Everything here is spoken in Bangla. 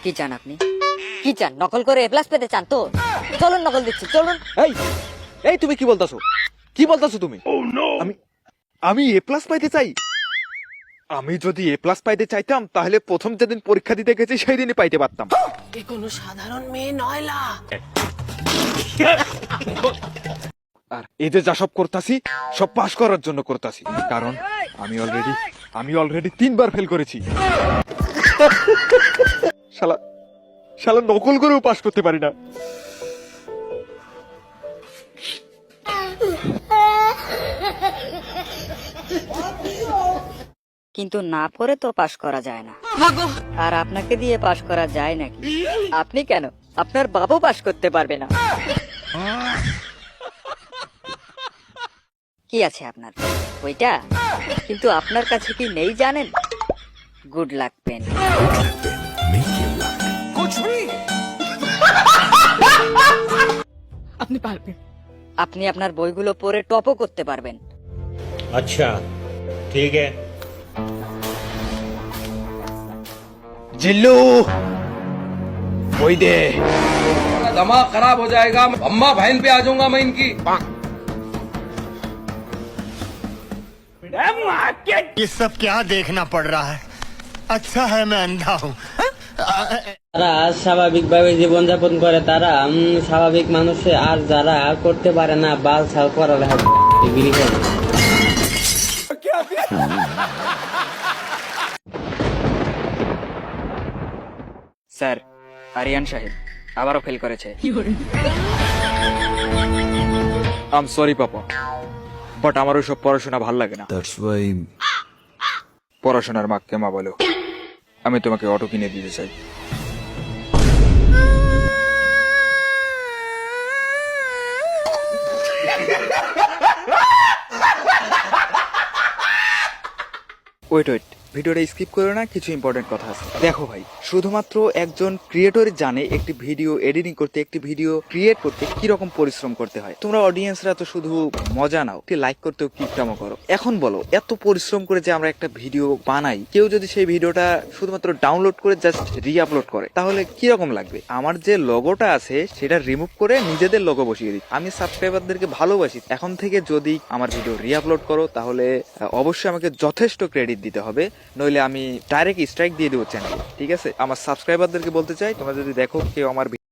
কি চান আপনি? কি চান? নকল করে এ প্লাস পেতে চান তো? চলুন নকল দিচ্ছি, চলুন। এই এই তুমি কি বলতাছো? কি বলতাছো তুমি? আমি আমি এ প্লাস পাইতে চাই? আমি যদি এ প্লাস পাইতে চাইতাম তাহলে প্রথম যেদিন পরীক্ষা দিতে গেছি সেই দিনই পাইতে পারতাম। এ কোনো সাধারণ মেয়ে নয় লা। আর এই যে যা সব করতাছি সব পাস করার জন্য করতাছি, কারণ আমি অলরেডি 3বার ফেল করেছি। শালা শালা নকল করেও পাস করতে পারি না। কিন্তু না পড়ে তো পাশ করা যায় না। আর আপনাকে দিয়ে পাশ করা যায় নাকি? আপনি কেন, আপনার বাবু পাশ করতে পারবে না। কি আছে আপনার? ওইটা? কিন্তু আপনার কাছে কি নেই জানেন? গুড লাক পেন। আপনি পারবেন। আপনি আপনার বইগুলো পড়ে টপও করতে পারবেন। अच्छा ठीक है। জিল্লু ওই দে। दिमाग खराब हो जाएगा। अम्मा बहन पे आ जाऊंगा मैं इनकी। ये सब क्या देखना पड़ रहा है? अच्छा है मैं अंधा हूँ। তারা স্বাভাবিকভাবে জীবনযাপন করে, তারা স্বাভাবিক মানুষে, আর যারা করতে পারে না বাল ছাল পড়ালেখা ডিগ্রি করে। স্যার, আরিয়ান সাহেব আবারও ফেল করেছে। I am sorry papa, but আমার ওইসব পড়াশোনা ভাল লাগে না। পড়াশোনার মাকে মা বলো, আমি তোমাকে অটো কিনে দিতে চাই। ওয়েট ওয়েট, ভিডিওটা স্কিপ করো না, কিছু ইম্পর্টেন্ট কথা আছে। দেখো ভাই, শুধুমাত্র একজন ক্রিয়েটর জানে একটি ভিডিও এডিটিং করতে, একটি ভিডিও ক্রিয়েট করতে কি রকম পরিশ্রম করতে হয়। তোমরা অডিয়েন্সরা তো শুধু মজা নাও, একটি লাইক করতেও কিপটামো করো। এখন বলো, এত পরিশ্রম করে যে আমরা একটা ভিডিও বানাই, কেউ যদি সেই ভিডিওটা শুধুমাত্র ডাউনলোড করে জাস্ট রি-আপলোড করে, তাহলে কি রকম লাগবে? আমার যে লোগোটা আছে সেটা রিমুভ করে নিজেদের লোগো বসিয়ে দিই। আমি সাবস্ক্রাইবারদেরকে ভালোবাসি, এখন থেকে যদি আমার ভিডিও রি-আপলোড করো তাহলে অবশ্যই আমাকে যথেষ্ট ক্রেডিট দিতে হবে, নইলে আমি ডাইরেক্ট স্ট্রাইক দিয়ে দেবো চ্যানেলে। ঠিক আছে? আমার সাবস্ক্রাইবারদেরকে বলতে চাই, তোমরা যদি দেখো কেউ আমার